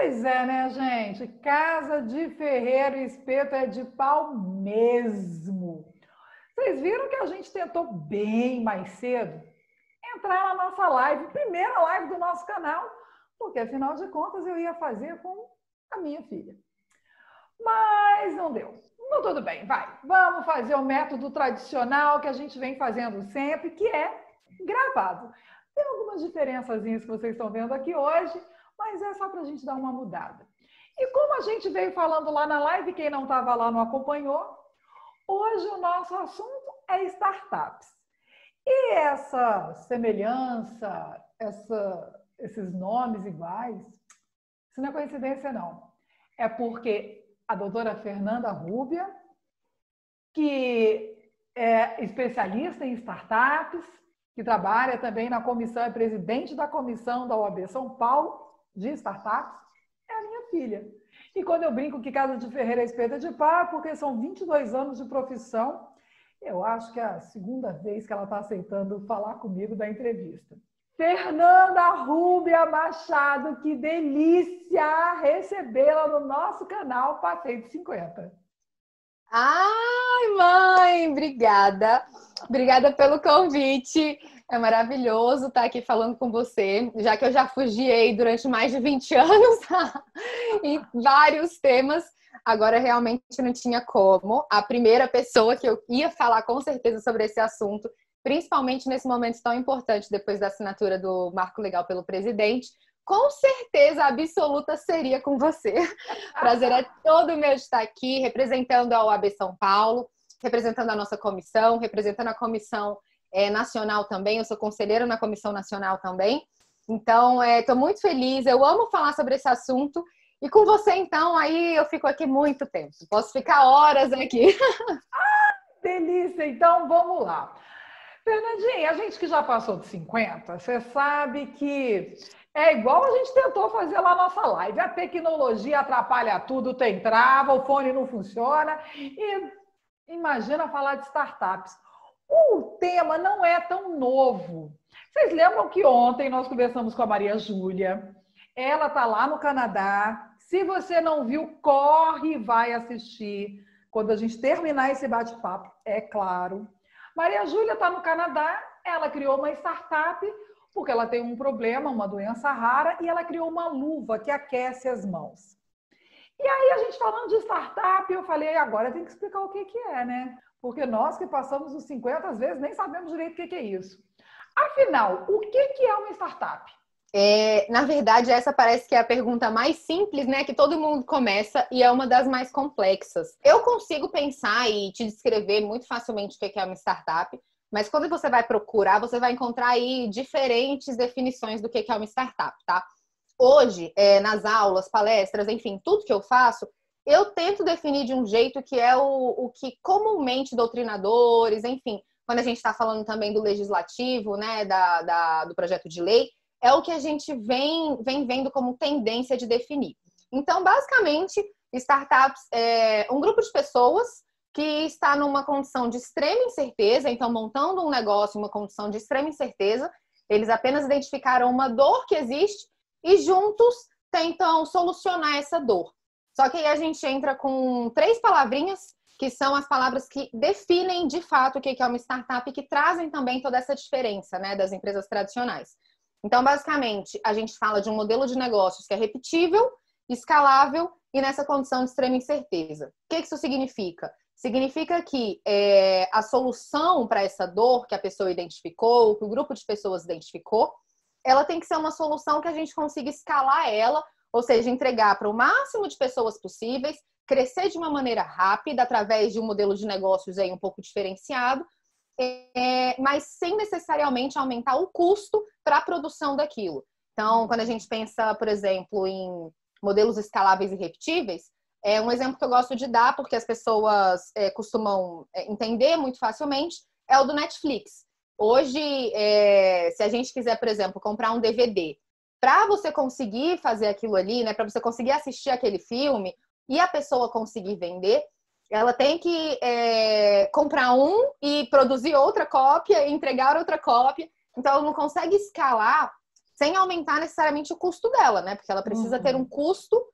Pois é, né, gente? Casa de ferreiro e espeto é de pau mesmo. Vocês viram que a gente tentou bem mais cedo entrar na nossa live, primeira live do nosso canal, porque afinal de contas eu ia fazer com a minha filha. Mas não deu. Não, tudo bem, vai. Vamos fazer o método tradicional que a gente vem fazendo sempre, que é gravado. Tem algumas diferençazinhas que vocês estão vendo aqui hoje, mas é só para a gente dar uma mudada. E como a gente veio falando lá na live, quem não estava lá não acompanhou, hoje o nosso assunto é startups. E essa semelhança, esses nomes iguais, isso não é coincidência, não. É porque a doutora Fernanda Rúbia, que é especialista em startups, que trabalha também na comissão, é presidente da comissão da OAB São Paulo de startups, é a minha filha. E quando eu brinco que casa de ferreiro é espeta de pau, porque são 22 anos de profissão, eu acho que é a segunda vez que ela está aceitando falar comigo da entrevista. Fernanda Rúbia Machado, que delícia recebê-la no nosso canal Passeio de 50. Ai, mãe, obrigada. Obrigada pelo convite. É maravilhoso estar aqui falando com você, já que eu já fugiei durante mais de 20 anos em vários temas. Agora realmente não tinha como. A primeira pessoa que eu ia falar com certeza sobre esse assunto, principalmente nesse momento tão importante, depois da assinatura do Marco Legal pelo presidente, com certeza absoluta seria com você. Prazer é todo meu de estar aqui, representando a OAB São Paulo, representando a nossa comissão, representando a comissão nacional também. Eu sou conselheira na comissão nacional também. Então, estou muito feliz. Eu amo falar sobre esse assunto. E com você, então, aí eu fico aqui muito tempo. Posso ficar horas aqui. Delícia! Então, vamos lá. Fernandinha, a gente que já passou de 50, você sabe que é igual a gente tentou fazer lá na nossa live. A tecnologia atrapalha tudo, tem trava, o fone não funciona. E imagina falar de startups. O tema não é tão novo. Vocês lembram que ontem nós conversamos com a Maria Júlia? Ela está lá no Canadá. Se você não viu, corre e vai assistir. Quando a gente terminar esse bate-papo, é claro. Maria Júlia está no Canadá. Ela criou uma startup porque ela tem um problema, uma doença rara, e ela criou uma luva que aquece as mãos. E aí, a gente falando de startup, eu falei, agora tem que explicar o que é, né? Porque nós que passamos os 50, às vezes, nem sabemos direito o que é isso. Afinal, o que é uma startup? Na verdade, essa parece que é a pergunta mais simples, né? Que todo mundo começa e é uma das mais complexas. Eu consigo pensar e te descrever muito facilmente o que é uma startup, mas quando você vai procurar, você vai encontrar aí diferentes definições do que é uma startup, tá? Hoje, nas aulas, palestras, enfim, tudo que eu faço, eu tento definir de um jeito que é o que comumente doutrinadores, enfim, quando a gente está falando também do legislativo, né, do projeto de lei, é o que a gente vem vendo como tendência de definir. Então, basicamente, startups é um grupo de pessoas que está numa condição de extrema incerteza, então montando um negócio em uma condição de extrema incerteza, eles apenas identificaram uma dor que existe e juntos tentam solucionar essa dor. Só que aí a gente entra com 3 palavrinhas, que são as palavras que definem de fato o que é uma startup e que trazem também toda essa diferença, né, das empresas tradicionais. Então, basicamente, a gente fala de um modelo de negócios que é repetível, escalável e nessa condição de extrema incerteza. O que isso significa? Significa que a solução para essa dor que a pessoa identificou, que o grupo de pessoas identificou, ela tem que ser uma solução que a gente consiga escalar ela, ou seja, entregar para o máximo de pessoas possíveis, crescer de uma maneira rápida, através de um modelo de negócios aí um pouco diferenciado, mas sem necessariamente aumentar o custo para a produção daquilo. Então, quando a gente pensa, por exemplo, em modelos escaláveis e repetíveis, um exemplo que eu gosto de dar, porque as pessoas costumam entender muito facilmente, é o do Netflix. Hoje, se a gente quiser, por exemplo, comprar um DVD, para você conseguir fazer aquilo ali, né, para você conseguir assistir aquele filme e a pessoa conseguir vender, ela tem que comprar um e produzir outra cópia e entregar outra cópia. Então, ela não consegue escalar sem aumentar necessariamente o custo dela, né? Porque ela precisa ter um custo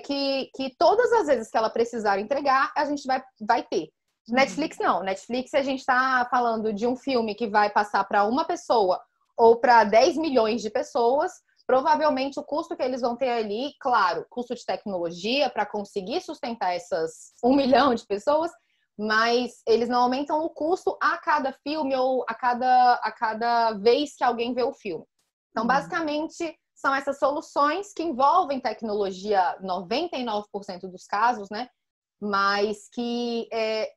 que todas as vezes que ela precisar entregar, a gente vai ter. Netflix não. Netflix, a gente está falando de um filme que vai passar para uma pessoa ou para 10 milhões de pessoas, provavelmente o custo que eles vão ter ali, claro, custo de tecnologia para conseguir sustentar essas 1 milhão de pessoas, mas eles não aumentam o custo a cada filme ou a cada vez que alguém vê o filme. Então, basicamente, são essas soluções que envolvem tecnologia, 99% dos casos, né? Mas que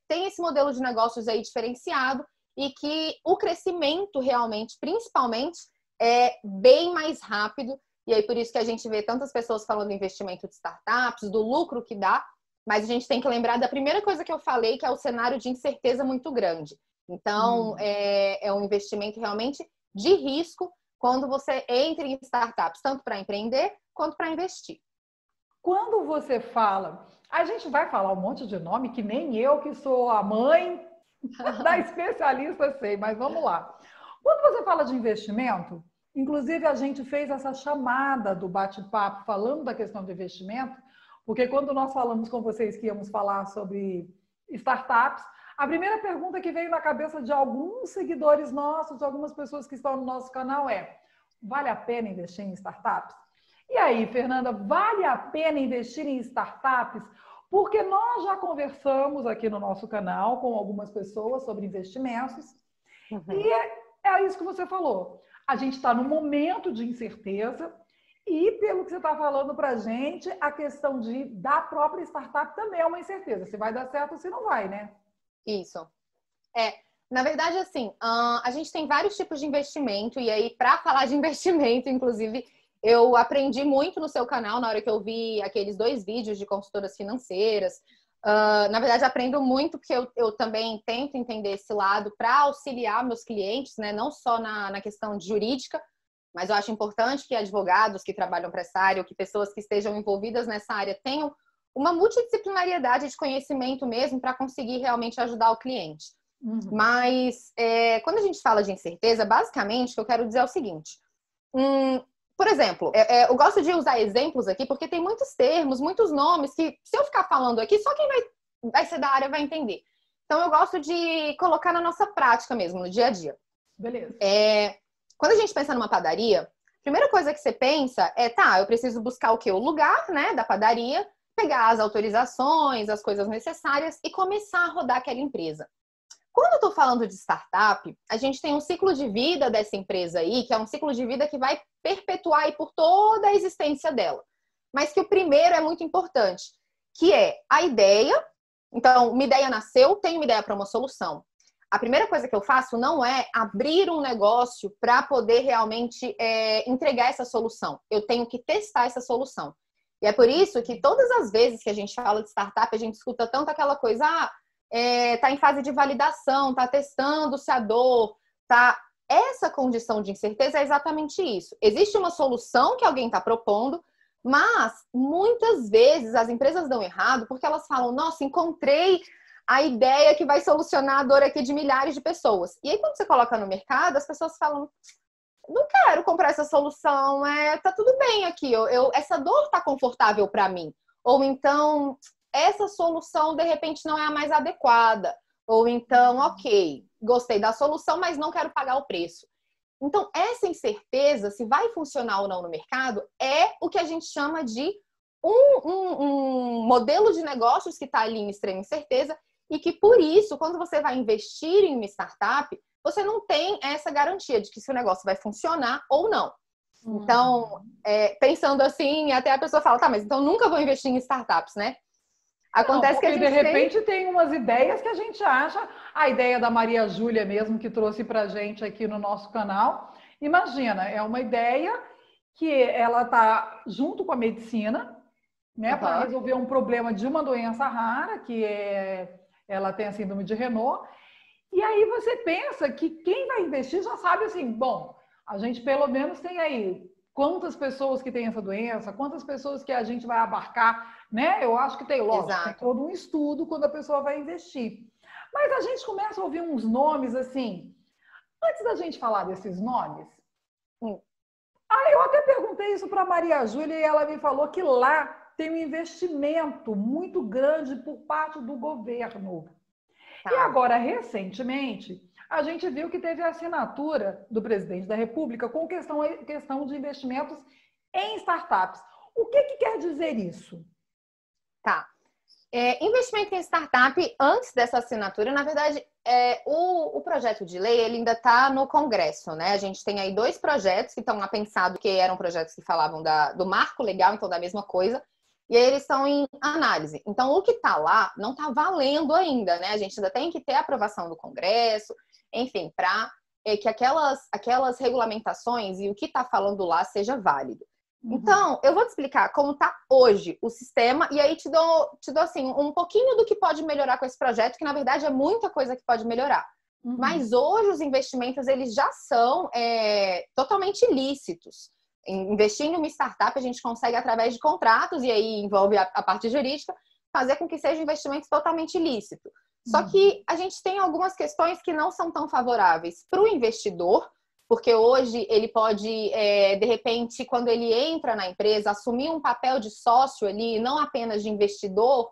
tem esse modelo de negócios aí diferenciado e que o crescimento realmente, principalmente, é bem mais rápido. E aí por isso que a gente vê tantas pessoas falando de investimento de startups, do lucro que dá, mas a gente tem que lembrar da primeira coisa que eu falei, que é o cenário de incerteza muito grande. Então, é um investimento realmente de risco quando você entra em startups, tanto para empreender quanto para investir. Quando você fala, a gente vai falar um monte de nome que nem eu, que sou a mãe da especialista, sei, mas vamos lá. Quando você fala de investimento, inclusive a gente fez essa chamada do bate-papo falando da questão de investimento, porque quando nós falamos com vocês que íamos falar sobre startups, a primeira pergunta que veio na cabeça de alguns seguidores nossos, de algumas pessoas que estão no nosso canal vale a pena investir em startups? E aí, Fernanda, vale a pena investir em startups? Porque nós já conversamos aqui no nosso canal com algumas pessoas sobre investimentos e é isso que você falou. A gente está num momento de incerteza e, pelo que você está falando para a gente, a questão da própria startup também é uma incerteza. Se vai dar certo ou se não vai, né? Isso. Na verdade, assim, a gente tem vários tipos de investimento e aí, para falar de investimento, inclusive, eu aprendi muito no seu canal na hora que eu vi aqueles 2 vídeos de consultoras financeiras. Na verdade, aprendo muito porque eu também tento entender esse lado para auxiliar meus clientes, né? Não só na questão jurídica, mas eu acho importante que advogados que trabalham para essa área ou que pessoas que estejam envolvidas nessa área tenham uma multidisciplinariedade de conhecimento mesmo para conseguir realmente ajudar o cliente. Mas quando a gente fala de incerteza, basicamente o que eu quero dizer é o seguinte. Por exemplo, eu gosto de usar exemplos aqui porque tem muitos termos, muitos nomes que, se eu ficar falando aqui, só quem vai ser da área vai entender. Então, eu gosto de colocar na nossa prática mesmo, no dia a dia. Beleza. Quando a gente pensa numa padaria, a primeira coisa que você pensa eu preciso buscar o quê? O lugar, né, da padaria, pegar as autorizações, as coisas necessárias e começar a rodar aquela empresa. Quando eu estou falando de startup, a gente tem um ciclo de vida dessa empresa aí, que é um ciclo de vida que vai perpetuar aí por toda a existência dela. Mas que o primeiro é muito importante, que é a ideia. Então, uma ideia nasceu, tenho uma ideia para uma solução. A primeira coisa que eu faço não é abrir um negócio para poder realmente entregar essa solução. Eu tenho que testar essa solução. E é por isso que todas as vezes que a gente fala de startup, a gente escuta tanto aquela coisa... tá em fase de validação, tá testando se a dor, tá... Essa condição de incerteza é exatamente isso. Existe uma solução que alguém está propondo, mas muitas vezes as empresas dão errado porque elas falam, nossa, encontrei a ideia que vai solucionar a dor aqui de milhares de pessoas. E aí quando você coloca no mercado, as pessoas falam, não quero comprar essa solução, tá tudo bem aqui, essa dor tá confortável para mim. Ou então... essa solução, de repente, não é a mais adequada. Ou então, ok, gostei da solução, mas não quero pagar o preço. Então, essa incerteza, se vai funcionar ou não no mercado, é o que a gente chama de um modelo de negócios que está ali em extrema incerteza e que, por isso, quando você vai investir em uma startup, você não tem essa garantia de que se o negócio vai funcionar ou não. Então, pensando assim, até a pessoa fala, tá, mas então nunca vou investir em startups, né? Acontece que a gente de repente tem umas ideias que a gente acha, a ideia da Maria Júlia mesmo, que trouxe pra gente aqui no nosso canal. Imagina, é uma ideia que ela tá junto com a medicina, né, para resolver um problema de uma doença rara, que ela tem a síndrome de Renault. E aí você pensa que quem vai investir já sabe assim, bom, a gente pelo menos tem aí quantas pessoas que têm essa doença, quantas pessoas que a gente vai abarcar, né? Eu acho que tem, lógico, tem todo um estudo quando a pessoa vai investir. Mas a gente começa a ouvir uns nomes assim. Antes da gente falar desses nomes, Eu até perguntei isso para a Maria Júlia e ela me falou que lá tem um investimento muito grande por parte do governo. E Tá. agora, recentemente, a gente viu que teve a assinatura do presidente da República com questão de investimentos em startups. O que quer dizer isso? Tá. Investimento em startup, antes dessa assinatura, na verdade, o projeto de lei ele ainda está no Congresso, né? A gente tem aí 2 projetos que estão lá pensados, que eram projetos que falavam do marco legal, então da mesma coisa, e aí eles estão em análise. Então, o que está lá não está valendo ainda, né? A gente ainda tem que ter a aprovação do Congresso, enfim, para que aquelas regulamentações e o que está falando lá seja válido. Então, eu vou te explicar como está hoje o sistema e aí te dou assim, um pouquinho do que pode melhorar com esse projeto, que na verdade é muita coisa que pode melhorar. Mas hoje os investimentos eles já são totalmente lícitos. Investir em uma startup a gente consegue através de contratos e aí envolve a parte jurídica, fazer com que seja um investimento totalmente lícito. Só que a gente tem algumas questões que não são tão favoráveis para o investidor, porque hoje ele pode, de repente, quando ele entra na empresa, assumir um papel de sócio ali, não apenas de investidor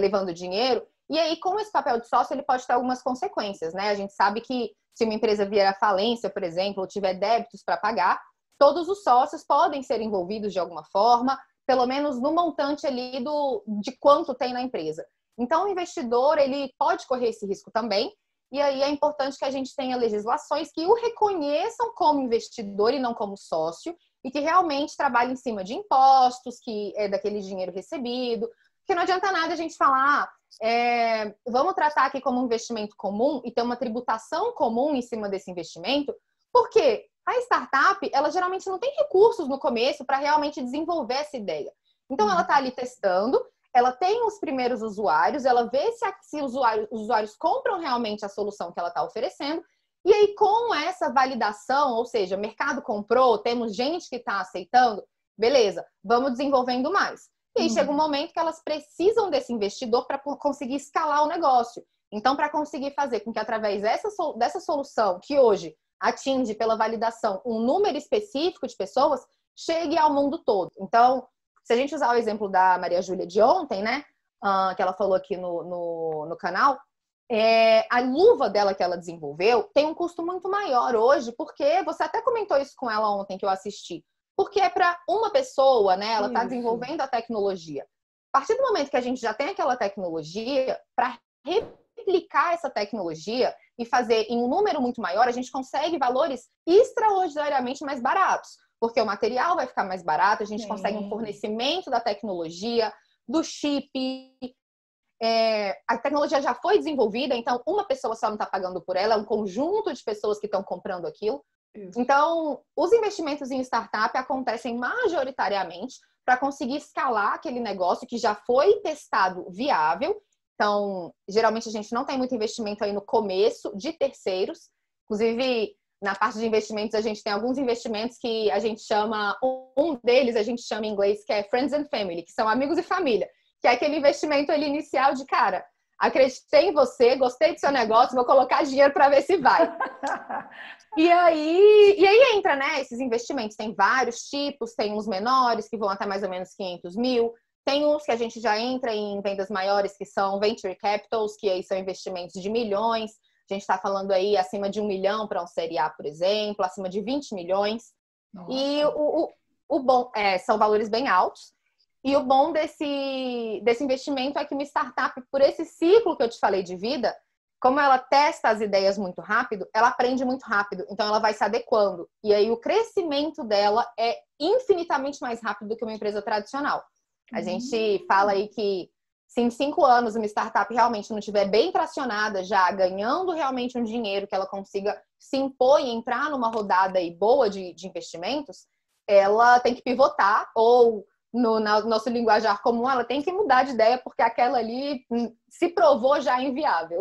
levando dinheiro. E aí, com esse papel de sócio, ele pode ter algumas consequências, né? A gente sabe que se uma empresa vier à falência, por exemplo, ou tiver débitos para pagar, todos os sócios podem ser envolvidos de alguma forma, pelo menos no montante ali de quanto tem na empresa. Então, o investidor, ele pode correr esse risco também. E aí é importante que a gente tenha legislações que o reconheçam como investidor e não como sócio, e que realmente trabalhem em cima de impostos, que é daquele dinheiro recebido. Porque não adianta nada a gente falar, vamos tratar aqui como um investimento comum e ter uma tributação comum em cima desse investimento, porque a startup, ela geralmente não tem recursos no começo para realmente desenvolver essa ideia. Então, ela está ali testando, ela tem os primeiros usuários, ela vê se os usuários compram realmente a solução que ela está oferecendo, e aí com essa validação, ou seja, o mercado comprou, temos gente que está aceitando, beleza, vamos desenvolvendo mais. E aí chega um momento que elas precisam desse investidor para conseguir escalar o negócio. Então, para conseguir fazer com que através dessa solução, que hoje atinge pela validação um número específico de pessoas, chegue ao mundo todo. Então, se a gente usar o exemplo da Maria Júlia de ontem, né, que ela falou aqui no canal, a luva dela que ela desenvolveu tem um custo muito maior hoje, porque você até comentou isso com ela ontem que eu assisti, porque é para uma pessoa, né, ela está desenvolvendo a tecnologia. A partir do momento que a gente já tem aquela tecnologia, para replicar essa tecnologia e fazer em um número muito maior, a gente consegue valores extraordinariamente mais baratos. Porque o material vai ficar mais barato, a gente consegue um fornecimento da tecnologia, do chip. A tecnologia já foi desenvolvida, então uma pessoa só não está pagando por ela, é um conjunto de pessoas que estão comprando aquilo. Isso. Então, os investimentos em startup acontecem majoritariamente para conseguir escalar aquele negócio que já foi testado viável. Então, geralmente a gente não tem muito investimento aí no começo de terceiros. Inclusive, na parte de investimentos, a gente tem alguns investimentos que a gente chama, um deles a gente chama em inglês, que é Friends and Family, que são amigos e família, que é aquele investimento ali inicial de, cara, acreditei em você, gostei do seu negócio, vou colocar dinheiro para ver se vai. E aí entra, né, esses investimentos, tem vários tipos, tem uns menores que vão até mais ou menos 500 mil, tem uns que a gente já entra em vendas maiores, que são Venture Capitals, que aí são investimentos de milhões. A gente está falando aí acima de 1 milhão para um Série A, por exemplo, acima de 20 milhões. Nossa. E o bom, são valores bem altos. E o bom desse investimento é que uma startup, por esse ciclo que eu te falei de vida, como ela testa as ideias muito rápido, ela aprende muito rápido. Então, ela vai se adequando. E aí, o crescimento dela é infinitamente mais rápido do que uma empresa tradicional. A gente fala aí que se em 5 anos uma startup realmente não estiver bem tracionada, já ganhando realmente um dinheiro que ela consiga se impor e entrar numa rodada aí boa de investimentos, ela tem que pivotar ou, no nosso linguajar comum, ela tem que mudar de ideia porque aquela ali se provou já inviável.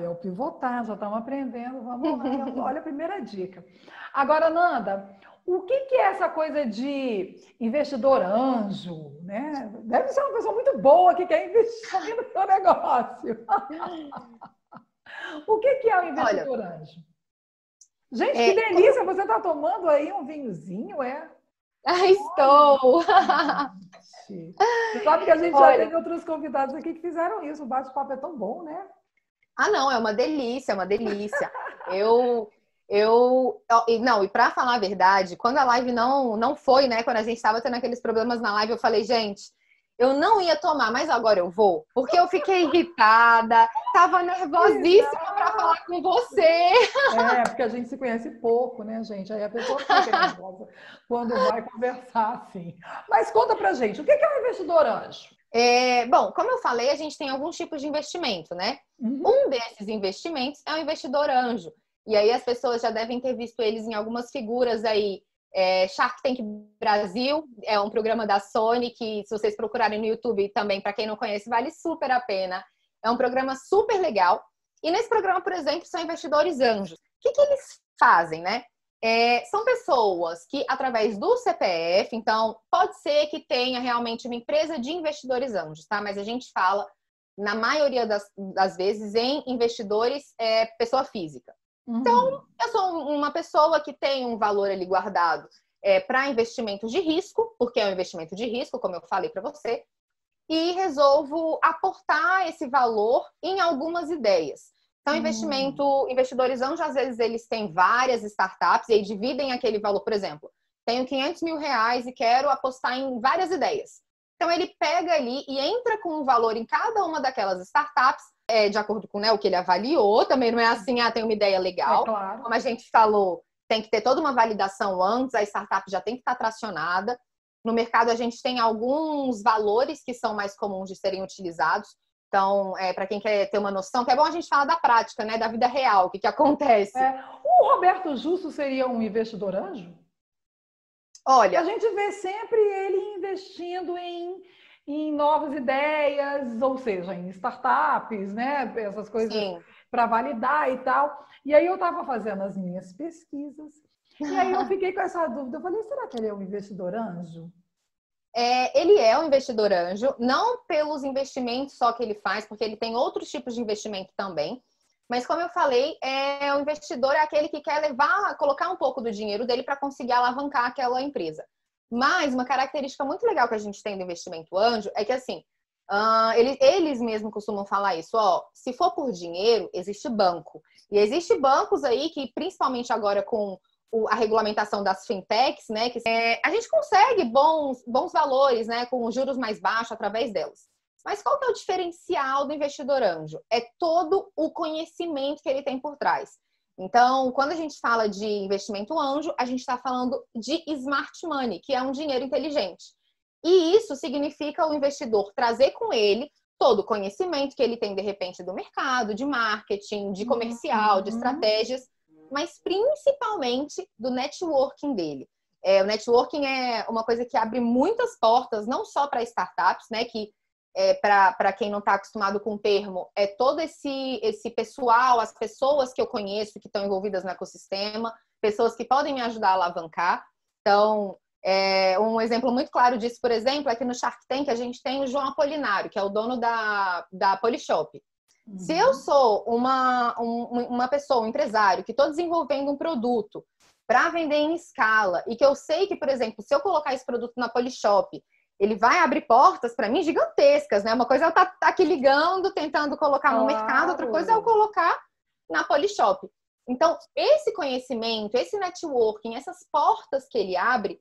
É o pivotar, já estamos aprendendo, vamos lá. Olha a primeira dica. Agora, Nanda, o que é essa coisa de investidor anjo, né? Deve ser uma pessoa muito boa que quer investir no seu negócio. O que é o investidor anjo? Gente, que delícia! Você está tomando aí um vinhozinho, é? Estou! Gente. Você sabe que a gente já Olha, teve outros convidados aqui que fizeram isso. O bate-papo é tão bom, né? não, é uma delícia, é uma delícia. Não, e para falar a verdade, quando a live não foi, né? Quando a gente estava tendo aqueles problemas na live, eu falei, gente, eu não ia tomar, mas agora eu vou, porque eu fiquei irritada, tava nervosíssima para falar com você. Porque a gente se conhece pouco, né, gente? Aí a pessoa fica nervosa quando vai conversar assim. Mas conta pra gente, o que é um investidor anjo? Bom, como eu falei, a gente tem alguns tipos de investimento, né? Um desses investimentos é o investidor anjo. E aí as pessoas já devem ter visto eles em algumas figuras aí. Shark Tank Brasil é um programa da Sony que, se vocês procurarem no YouTube também, para quem não conhece, vale super a pena. É um programa super legal. E nesse programa, por exemplo, são investidores anjos. O que eles fazem, né? São pessoas que, através do CPF, então, pode ser que tenha realmente uma empresa de investidores anjos, tá? Mas a gente fala, na maioria das vezes, em investidores pessoa física. Então, eu sou uma pessoa que tem um valor ali guardado para investimentos de risco, porque é um investimento de risco, como eu falei para você, e resolvo aportar esse valor em algumas ideias. Então, investidores anjos, às vezes, eles têm várias startups e aí dividem aquele valor. Por exemplo, tenho 500 mil reais e quero apostar em várias ideias. Então, ele pega ali e entra com um valor em cada uma daquelas startups, de acordo com, né, o que ele avaliou. Também não é assim, tem uma ideia legal. Claro. Como a gente falou, tem que ter toda uma validação antes, a startup já tem que estar tracionada. No mercado, a gente tem alguns valores que são mais comuns de serem utilizados. Então, para quem quer ter uma noção, que é bom a gente falar da prática, né? Da vida real, o que acontece. O Roberto Justo seria um investidor anjo? Olha, a gente vê sempre ele investindo em novas ideias, ou seja, em startups, né? Essas coisas para validar e tal. E aí eu estava fazendo as minhas pesquisas, e aí eu fiquei com essa dúvida. Eu falei, será que ele é um investidor anjo? Ele é um investidor anjo, não pelos investimentos só que ele faz, porque ele tem outros tipos de investimento também. Mas, como eu falei, o investidor é aquele que quer colocar um pouco do dinheiro dele para conseguir alavancar aquela empresa. Mas uma característica muito legal que a gente tem do investimento anjo é que, assim, eles mesmos costumam falar isso, se for por dinheiro, existe banco. E existe bancos aí que, principalmente agora com a regulamentação das fintechs, né, que a gente consegue bons valores, né, com juros mais baixos através delas. Mas qual que é o diferencial do investidor anjo? É todo o conhecimento que ele tem por trás. Então, quando a gente fala de investimento anjo, a gente está falando de smart money, que é um dinheiro inteligente. E isso significa o investidor trazer com ele todo o conhecimento que ele tem, de repente, do mercado, de marketing, de comercial, de estratégias, mas principalmente do networking dele. O networking é uma coisa que abre muitas portas, não só para startups, né, que para quem não está acostumado com o termo, todo esse pessoal, as pessoas que eu conheço que estão envolvidas no ecossistema, pessoas que podem me ajudar a alavancar. Então, um exemplo muito claro disso, por exemplo, é que no Shark Tank a gente tem o João Apolinário, que é o dono da Polishop. Se eu sou uma pessoa, um empresário, que estou desenvolvendo um produto para vender em escala e que eu sei que, por exemplo, se eu colocar esse produto na Polishop, ele vai abrir portas para mim gigantescas, né? Uma coisa é eu estar aqui ligando, tentando colocar no mercado, outra coisa é eu colocar na Polishop. Então, esse conhecimento, esse networking, essas portas que ele abre,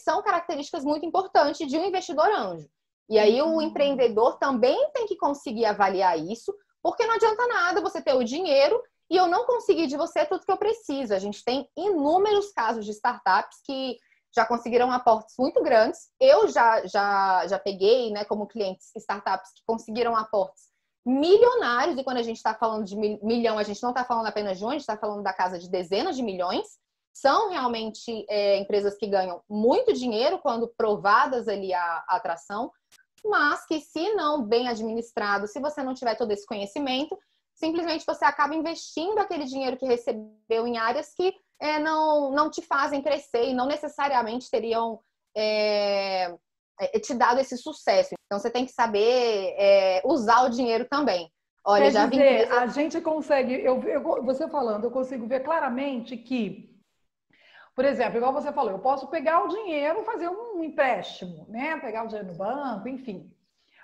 são características muito importantes de um investidor anjo. E aí o empreendedor também tem que conseguir avaliar isso, porque não adianta nada você ter o dinheiro e eu não conseguir de você tudo que eu preciso. A gente tem inúmeros casos de startups que já conseguiram aportes muito grandes. Eu já peguei, né, como clientes, startups que conseguiram aportes milionários, e quando a gente está falando de milhão, a gente não está falando apenas de um, a gente está falando da casa de dezenas de milhões. São realmente empresas que ganham muito dinheiro quando provadas ali a atração, mas que, se não bem administrado, se você não tiver todo esse conhecimento, simplesmente você acaba investindo aquele dinheiro que recebeu em áreas que não te fazem crescer e não necessariamente teriam te dado esse sucesso. Então, você tem que saber usar o dinheiro também. Olha, Quer já vi dizer, empresa. a gente consegue, você falando, eu consigo ver claramente que, por exemplo, igual você falou, eu posso pegar o dinheiro, fazer um empréstimo, né? Pegar o dinheiro no banco, enfim.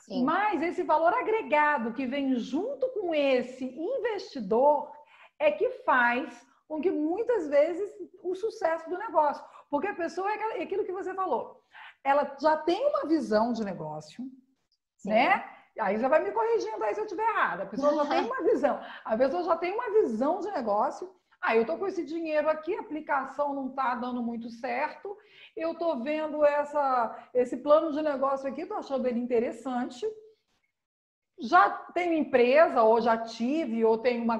Sim. Mas esse valor agregado que vem junto com esse investidor é que faz com que muitas vezes o sucesso do negócio. Porque a pessoa é aquilo que você falou. Ela já tem uma visão de negócio, Sim. né? Aí você vai me corrigindo aí se eu estiver errada. A pessoa já tem uma visão. A pessoa já tem uma visão de negócio. Ah, eu estou com esse dinheiro aqui, a aplicação não está dando muito certo. Eu estou vendo esse plano de negócio aqui, estou achando ele interessante. Já tenho empresa, ou já tive, ou tenho uma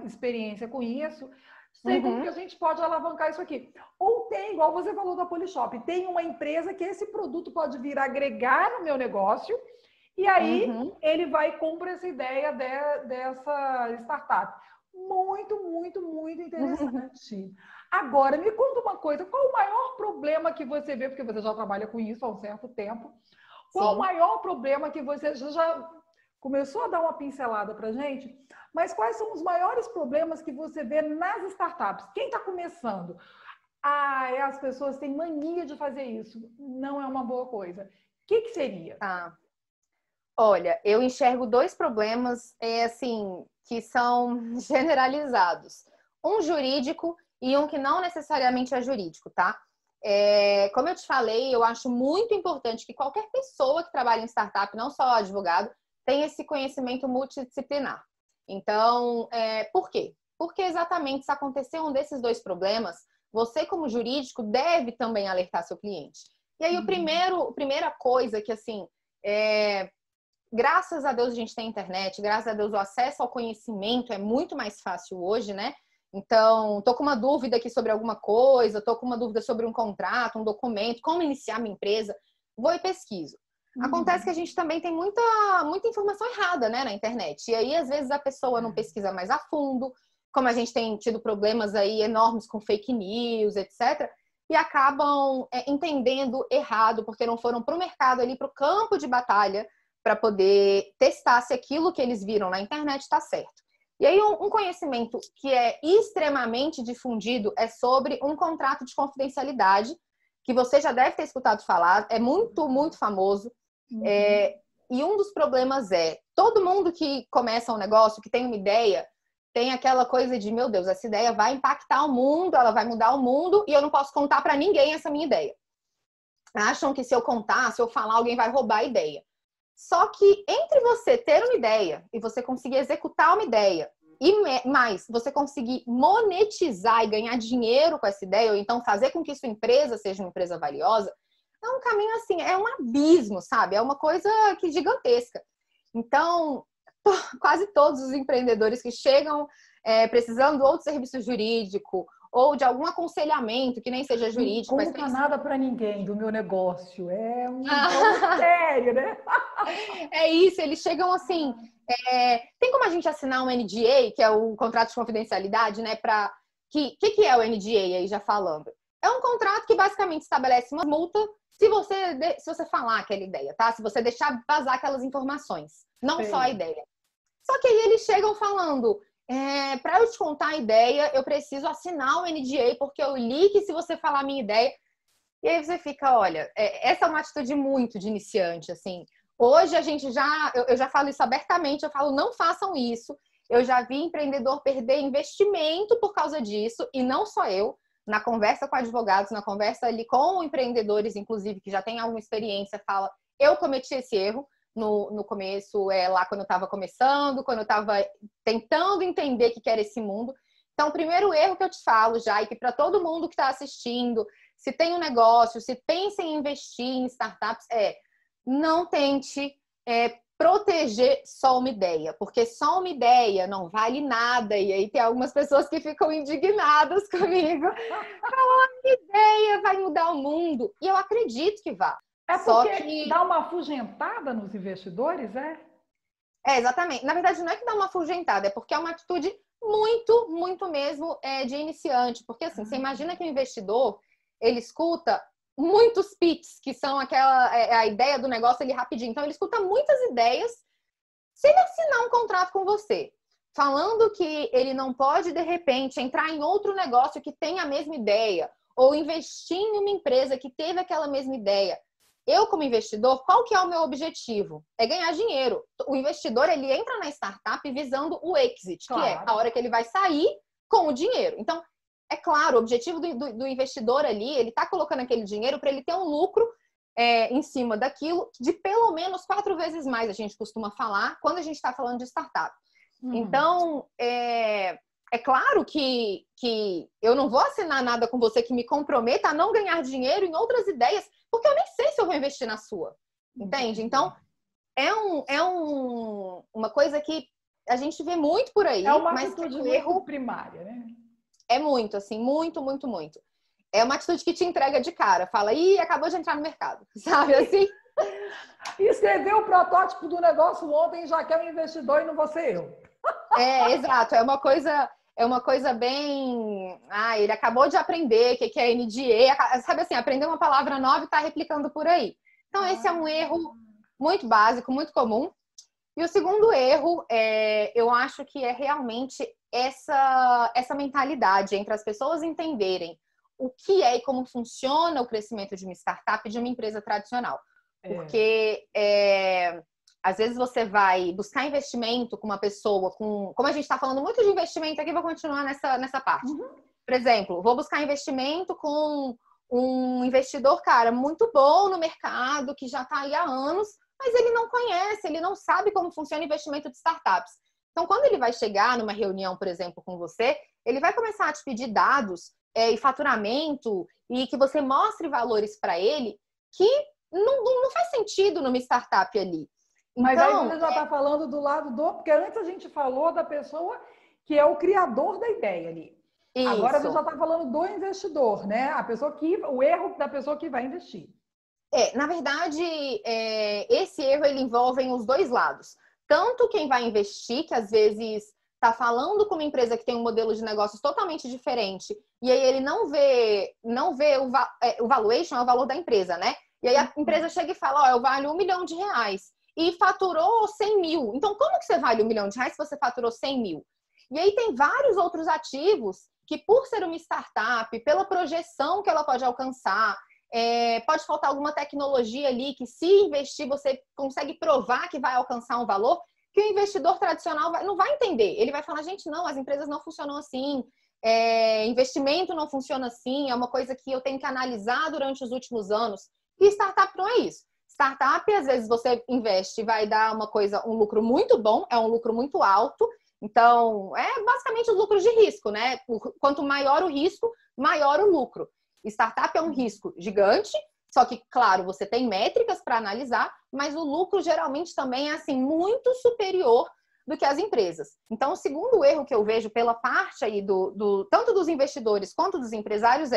experiência com isso. Sei como que Uhum. a gente pode alavancar isso aqui. Ou tem, igual você falou da Polishop, tem uma empresa que esse produto pode vir agregar no meu negócio, e aí Uhum. ele vai e compra essa ideia dessa startup. Muito, muito, muito interessante. Agora, me conta uma coisa, qual o maior problema que você vê, porque você já trabalha com isso há um certo tempo, qual o Sim. maior problema que você já começou a dar uma pincelada para a gente? Mas quais são os maiores problemas que você vê nas startups? Quem está começando? As pessoas têm mania de fazer isso. Não é uma boa coisa. O que seria? Tá. Olha, eu enxergo dois problemas, assim, que são generalizados. Um jurídico e um que não necessariamente é jurídico, tá? Como eu te falei, eu acho muito importante que qualquer pessoa que trabalha em startup, não só advogado, tenha esse conhecimento multidisciplinar. Então, por quê? Porque exatamente se acontecer um desses dois problemas, você, como jurídico, deve também alertar seu cliente. E aí, a primeira coisa que, assim, graças a Deus a gente tem internet, graças a Deus o acesso ao conhecimento é muito mais fácil hoje, né? Então, tô com uma dúvida aqui sobre alguma coisa, tô com uma dúvida sobre um contrato, um documento, como iniciar minha empresa, vou e pesquiso. Acontece que a gente também tem muita informação errada, né, na internet. E aí, às vezes, a pessoa não pesquisa mais a fundo, como a gente tem tido problemas aí enormes com fake news, etc., e acabam entendendo errado, porque não foram para o mercado ali, para o campo de batalha, para poder testar se aquilo que eles viram na internet está certo. E aí, um conhecimento que é extremamente difundido é sobre um contrato de confidencialidade, que você já deve ter escutado falar, é muito, muito famoso. E um dos problemas todo mundo que começa um negócio, que tem uma ideia, tem aquela coisa de, meu Deus, essa ideia vai impactar o mundo, ela vai mudar o mundo, e eu não posso contar para ninguém essa minha ideia. Acham que se eu contar, se eu falar, alguém vai roubar a ideia. Só que entre você ter uma ideia e você conseguir executar uma ideia e mais você conseguir monetizar e ganhar dinheiro com essa ideia, ou então fazer com que sua empresa seja uma empresa valiosa, é um caminho assim, é um abismo, sabe? É uma coisa que gigantesca. Então, quase todos os empreendedores que chegam precisando de outro serviço jurídico ou de algum aconselhamento que nem seja Não jurídico, mas conta precisa... nada para ninguém do meu negócio. É um jogo sério, né? É isso, eles chegam assim. Tem como a gente assinar um NDA, que é o contrato de confidencialidade, né? Que é o NDA aí, já falando? É um contrato que basicamente estabelece uma multa se você falar aquela ideia, tá? Se você deixar vazar aquelas informações, não só a Sei. ideia. Só que aí eles chegam falando, para eu te contar a ideia, eu preciso assinar o NDA, porque eu li que se você falar a minha ideia... E aí você fica, olha, essa é uma atitude muito de iniciante, assim. Hoje a gente eu já falo isso abertamente, eu falo, não façam isso. Eu já vi empreendedor perder investimento por causa disso, e não só eu, na conversa com advogados, na conversa ali com empreendedores, inclusive, que já têm alguma experiência, fala, eu cometi esse erro no começo, lá quando eu estava começando, quando eu estava tentando entender o que era esse mundo. Então, o primeiro erro que eu te falo já, e que para todo mundo que está assistindo, se tem um negócio, se pensa em investir em startups, não tente proteger só uma ideia, porque só uma ideia não vale nada. E aí tem algumas pessoas que ficam indignadas comigo. Falam, a ideia vai mudar o mundo. E eu acredito que vá. É Só porque que... dá uma afugentada nos investidores, é? exatamente. Na verdade, não é que dá uma afugentada, é porque é uma atitude muito, muito mesmo de iniciante. Porque assim, você imagina que o investidor, ele escuta muitos pitches, que são a ideia do negócio ali rapidinho. Então, ele escuta muitas ideias, Se ele assinar um contrato com você, falando que ele não pode, de repente, entrar em outro negócio que tem a mesma ideia, ou investir em uma empresa que teve aquela mesma ideia, eu, como investidor, qual que é o meu objetivo? É ganhar dinheiro. O investidor, ele entra na startup visando o exit, que é a hora que ele vai sair com o dinheiro. Então, é claro, o objetivo do investidor ali, ele está colocando aquele dinheiro para ele ter um lucro em cima daquilo de pelo menos 4 vezes mais, a gente costuma falar, quando a gente está falando de startup. Então, é claro que eu não vou assinar nada com você que me comprometa a não ganhar dinheiro em outras ideias, porque eu nem sei se eu vou investir na sua. Entende? Então, uma coisa que a gente vê muito por aí. É uma mas atitude um muito erro primária, né? É muito, assim, muito, muito, muito. É uma atitude que te entrega de cara. Fala, ih, acabou de entrar no mercado. Sabe assim? Escreveu o protótipo do negócio ontem, já quer um investidor e não vou ser eu. Exato. É uma coisa bem... ele acabou de aprender o que é NDA. Sabe assim, aprendeu uma palavra nova e está replicando por aí. Então, esse é um erro muito básico, muito comum. E o segundo erro, eu acho que é realmente essa mentalidade entre as pessoas entenderem o que é e como funciona o crescimento de uma startup e de uma empresa tradicional. Porque às vezes você vai buscar investimento com uma pessoa, como a gente está falando muito de investimento aqui, vou continuar nessa parte. Por exemplo, vou buscar investimento com um investidor, cara, muito bom no mercado, que já está aí há anos, mas ele não conhece, ele não sabe como funciona o investimento de startups. Então, quando ele vai chegar numa reunião, por exemplo, com você, ele vai começar a te pedir dados e faturamento e que você mostre valores para ele que não faz sentido numa startup ali. Mas aí você já está falando do lado porque antes a gente falou da pessoa que é o criador da ideia ali. Isso. Agora você já está falando do investidor, né? O erro da pessoa que vai investir. Na verdade, esse erro ele envolve os dois lados. Tanto quem vai investir, que às vezes está falando com uma empresa que tem um modelo de negócios totalmente diferente, e aí ele não vê o valuation, é o valor da empresa, né? E aí a empresa chega e fala, eu valho R$1 milhão e faturou 100 mil. Então, como que você vale R$1 milhão se você faturou 100 mil? E aí tem vários outros ativos que, por ser uma startup, pela projeção que ela pode alcançar, pode faltar alguma tecnologia ali que, se investir, você consegue provar que vai alcançar um valor que o investidor tradicional não vai entender. Ele vai falar, gente, não, as empresas não funcionam assim, investimento não funciona assim, é uma coisa que eu tenho que analisar durante os últimos anos. E startup não é isso. Startup, às vezes, você investe e vai dar um lucro muito bom, é um lucro muito alto. Então, basicamente os lucros de risco, né? Quanto maior o risco, maior o lucro. Startup é um risco gigante, só que, claro, você tem métricas para analisar, mas o lucro geralmente também é assim, muito superior do que as empresas. Então, o segundo erro que eu vejo pela parte aí tanto dos investidores quanto dos empresários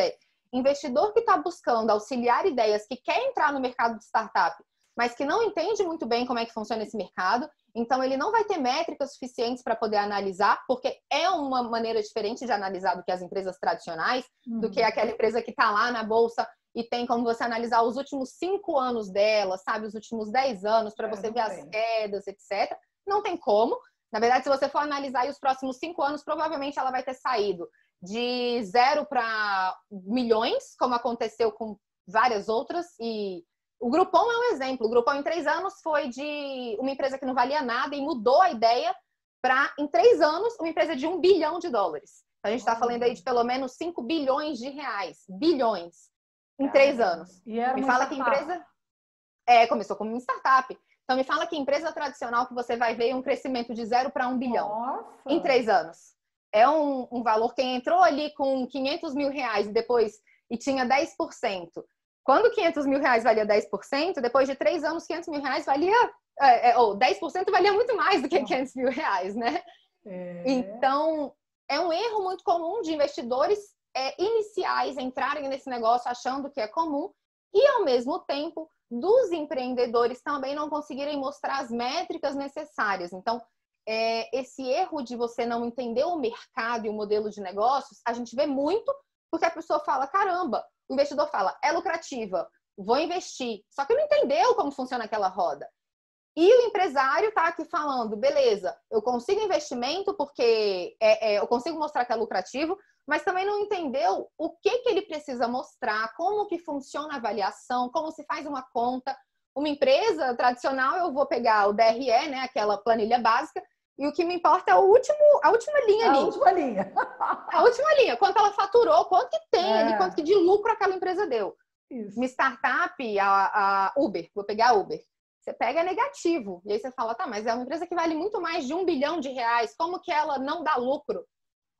investidor que está buscando auxiliar ideias, que quer entrar no mercado de startup, mas que não entende muito bem como é que funciona esse mercado, então ele não vai ter métricas suficientes para poder analisar, porque é uma maneira diferente de analisar do que as empresas tradicionais, do que aquela empresa que está lá na bolsa e tem como você analisar os últimos 5 anos dela, sabe, os últimos 10 anos, para você ver as quedas, etc. Não tem como. Na verdade, se você for analisar aí os próximos 5 anos, provavelmente ela vai ter saído de 0 para milhões, como aconteceu com várias outras, e o Groupon é um exemplo. O Groupon, em 3 anos, foi de uma empresa que não valia nada e mudou a ideia para, em 3 anos, uma empresa de $1 bilhão. Então, a gente está falando aí de pelo menos R$5 bilhões. Bilhões. Em 3 anos. E era me fala que empresa... começou como uma startup. Então, me fala que empresa tradicional que você vai ver um crescimento de 0 para 1 bilhão. Nossa. Em 3 anos. É um valor. Quem entrou ali com R$500 mil e tinha 10%. Quando R$500 mil valia 10%, depois de 3 anos, R$500 mil valia... 10% valia muito mais do que R$500 mil, né? Então, é um erro muito comum de investidores iniciais entrarem nesse negócio achando que é comum e, ao mesmo tempo, dos empreendedores também não conseguirem mostrar as métricas necessárias. Então, esse erro de você não entender o mercado e o modelo de negócios, a gente vê muito porque a pessoa fala, caramba, o investidor fala, é lucrativa, vou investir. Só que não entendeu como funciona aquela roda. E o empresário está aqui falando, beleza, eu consigo investimento porque eu consigo mostrar que é lucrativo, mas também não entendeu o que ele precisa mostrar, como que funciona a avaliação, como se faz uma conta. Uma empresa tradicional, eu vou pegar o DRE, né, aquela planilha básica, e o que me importa é a última linha ali. A última linha. A última linha, quanto ela faturou, quanto que tem ali, quanto que de lucro aquela empresa deu. Isso. Uma startup, a Uber, vou pegar a Uber. Você pega negativo. E aí você fala, tá, mas é uma empresa que vale muito mais de R$1 bilhão. Como que ela não dá lucro?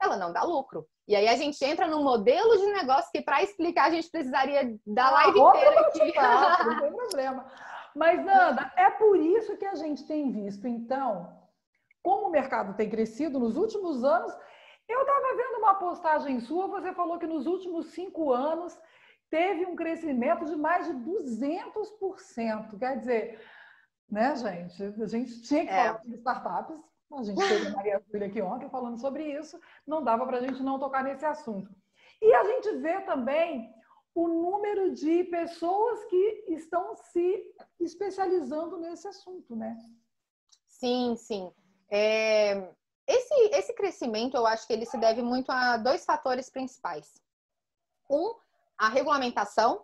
Ela não dá lucro. E aí a gente entra num modelo de negócio que, para explicar, a gente precisaria da live inteira aqui. Não tem problema. Mas, Nanda, é por isso que a gente tem visto, então, como o mercado tem crescido nos últimos anos. Eu estava vendo uma postagem sua, você falou que nos últimos 5 anos teve um crescimento de mais de 200%. Quer dizer, né, gente? A gente tinha que falar de startups. A gente teve a Maria Júlia aqui ontem falando sobre isso. Não dava para a gente não tocar nesse assunto. E a gente vê também o número de pessoas que estão se especializando nesse assunto, né? Sim, sim. Esse crescimento, eu acho que ele se deve muito a 2 fatores principais. A regulamentação.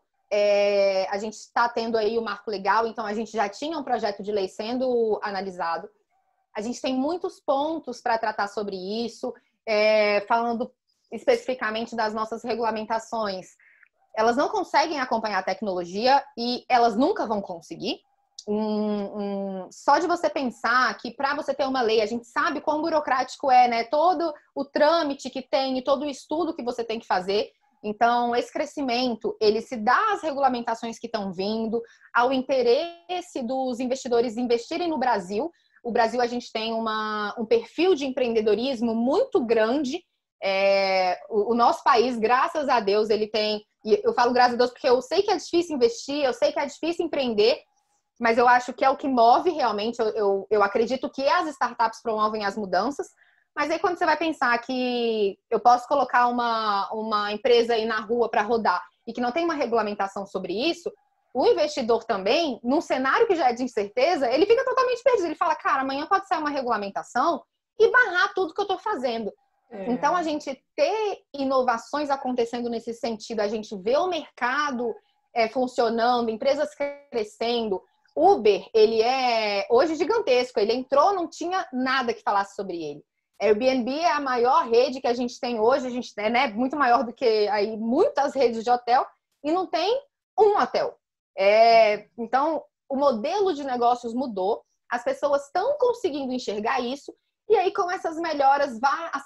A gente está tendo aí o marco legal, então a gente já tinha um projeto de lei sendo analisado. A gente tem muitos pontos para tratar sobre isso, falando especificamente das nossas regulamentações. Elas não conseguem acompanhar a tecnologia e elas nunca vão conseguir. Só de você pensar que para você ter uma lei, a gente sabe quão burocrático é, né? Todo o trâmite que tem e todo o estudo que você tem que fazer. Então, esse crescimento, ele se dá às regulamentações que estão vindo, ao interesse dos investidores investirem no Brasil. O Brasil, a gente tem um perfil de empreendedorismo muito grande. O nosso país, graças a Deus, ele tem... E eu falo graças a Deus porque eu sei que é difícil investir, eu sei que é difícil empreender, mas eu acho que é o que move realmente. Eu acredito que as startups promovem as mudanças. Mas aí quando você vai pensar que eu posso colocar uma empresa aí na rua para rodar e que não tem uma regulamentação sobre isso, o investidor também, num cenário que já é de incerteza, ele fica totalmente perdido. Ele fala, cara, amanhã pode sair uma regulamentação e barrar tudo que eu estou fazendo. Então, a gente ter inovações acontecendo nesse sentido, a gente vê o mercado funcionando, empresas crescendo. Uber, ele é hoje gigantesco. Ele entrou, não tinha nada que falasse sobre ele. Airbnb é a maior rede que a gente tem hoje, a gente é, né, muito maior do que aí muitas redes de hotel, e não tem um hotel. Então, o modelo de negócios mudou, as pessoas estão conseguindo enxergar isso, e aí com essas melhoras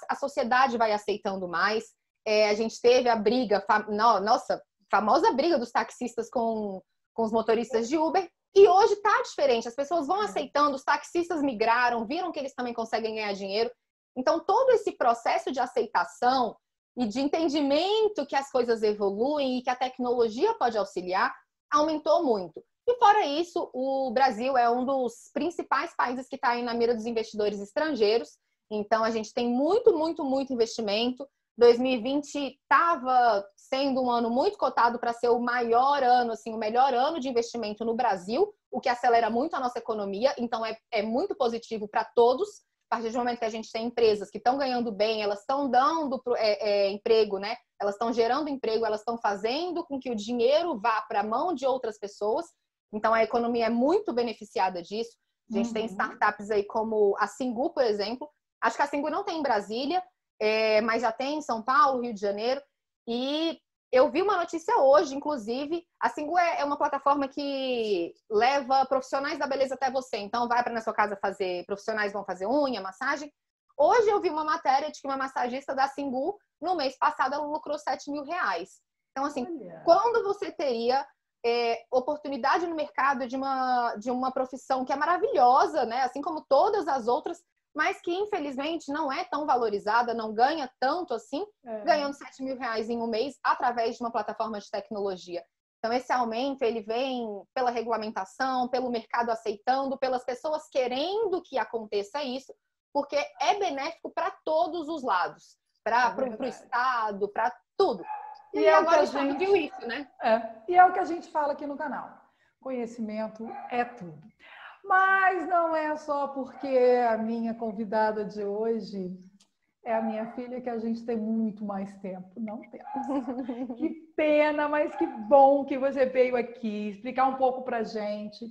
a sociedade vai aceitando mais. A gente teve a briga, famosa briga dos taxistas com os motoristas de Uber, e hoje está diferente, as pessoas vão aceitando, os taxistas migraram, viram que eles também conseguem ganhar dinheiro. Então, todo esse processo de aceitação e de entendimento que as coisas evoluem e que a tecnologia pode auxiliar, aumentou muito. E fora isso, o Brasil é um dos principais países que está aí na mira dos investidores estrangeiros. Então, a gente tem muito, muito, muito investimento. 2020 estava sendo um ano muito cotado para ser o maior ano, assim, o melhor ano de investimento no Brasil, o que acelera muito a nossa economia. Então, é muito positivo para todos. A partir do momento que a gente tem empresas que estão ganhando bem, elas estão dando emprego, né? Elas estão gerando emprego, elas estão fazendo com que o dinheiro vá para a mão de outras pessoas. Então, a economia é muito beneficiada disso. A gente tem startups aí como a Singu, por exemplo. Acho que a Singu não tem em Brasília, mas já tem em São Paulo, Rio de Janeiro. E eu vi uma notícia hoje, inclusive. A Singu é uma plataforma que leva profissionais da beleza até você. Então, vai para na sua casa fazer... Profissionais vão fazer unha, massagem. Hoje eu vi uma matéria de que uma massagista da Singu, no mês passado, ela lucrou R$7 mil. Então, assim, quando você teria oportunidade no mercado de uma profissão que é maravilhosa, né? Assim como todas as outras, mas que infelizmente não é tão valorizada, não ganha tanto assim, ganhando R$7 mil em um mês através de uma plataforma de tecnologia. Então, esse aumento, ele vem pela regulamentação, pelo mercado aceitando, pelas pessoas querendo que aconteça isso, porque é benéfico para todos os lados, para o Estado, para tudo. E agora a gente viu isso, né? E é o que a gente fala aqui no canal. Conhecimento é tudo. Mas não é só porque a minha convidada de hoje é a minha filha que a gente tem muito mais tempo. Não temos. Que pena, mas que bom que você veio aqui explicar um pouco para a gente.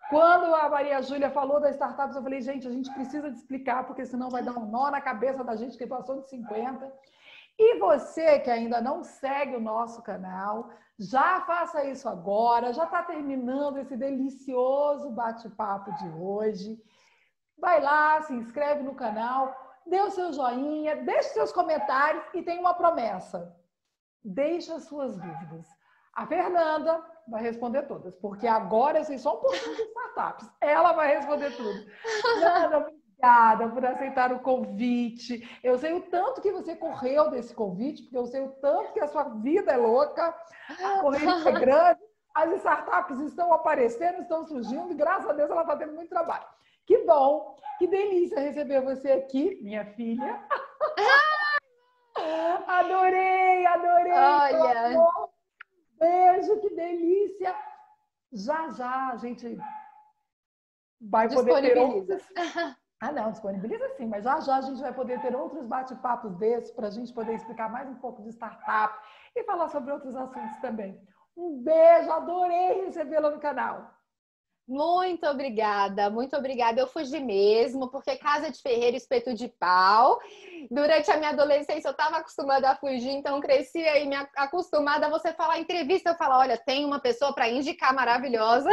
Quando a Maria Júlia falou das startups, eu falei, gente, a gente precisa de explicar, porque senão vai dar um nó na cabeça da gente que passou de 50. E você que ainda não segue o nosso canal, já faça isso agora. Já está terminando esse delicioso bate-papo de hoje. Vai lá, se inscreve no canal, dê o seu joinha, deixe seus comentários e tem uma promessa. Deixe as suas dúvidas. A Fernanda vai responder todas, porque agora eu sei só um pouquinho de startups. Ela vai responder tudo. Fernanda, obrigada por aceitar o convite. Eu sei o tanto que você correu desse convite, porque eu sei o tanto que a sua vida é louca, a correria é grande, as startups estão aparecendo, estão surgindo, e graças a Deus ela está tendo muito trabalho. Que bom, que delícia receber você aqui, minha filha. Adorei, adorei. Olha, beijo, que delícia. Já, já, a gente vai poder ter outros... Ah, não, disponibiliza sim, mas já, já a gente vai poder ter outros bate-papos desses para a gente poder explicar mais um pouco de startup e falar sobre outros assuntos também. Um beijo, adorei recebê-la no canal. muito obrigada, muito obrigada. Eu fugi mesmo, porque casa de ferreiro, espeto de pau. Durante a minha adolescência eu estava acostumada a fugir, então cresci aí me acostumada a você falar em entrevista. Eu falo, olha, tem uma pessoa para indicar maravilhosa,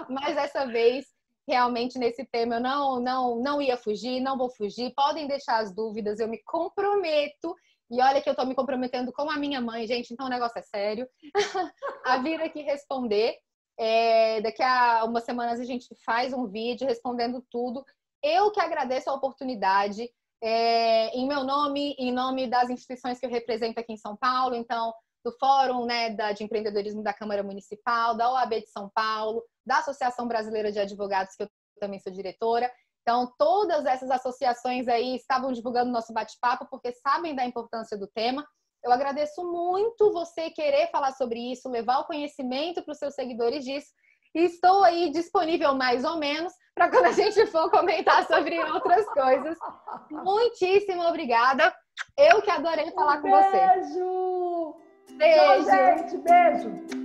mas dessa vez, realmente nesse tema eu não ia fugir, não vou fugir. Podem deixar as dúvidas, eu me comprometo. E olha que eu estou me comprometendo com a minha mãe, gente, então o negócio é sério. A vir aqui responder. Daqui a umas semanas a gente faz um vídeo respondendo tudo. Eu que agradeço a oportunidade, em meu nome, em nome das instituições que eu represento aqui em São Paulo, então do Fórum, né, de Empreendedorismo da Câmara Municipal, da OAB de São Paulo, da Associação Brasileira de Advogados, que eu também sou diretora. Então, todas essas associações aí estavam divulgando nosso bate-papo porque sabem da importância do tema. Eu agradeço muito você querer falar sobre isso, levar o conhecimento para os seus seguidores disso. E estou aí disponível mais ou menos para quando a gente for comentar sobre outras coisas. Muitíssimo obrigada. Eu que adorei falar com você. Beijo! Beijo! Tchau, gente. Beijo!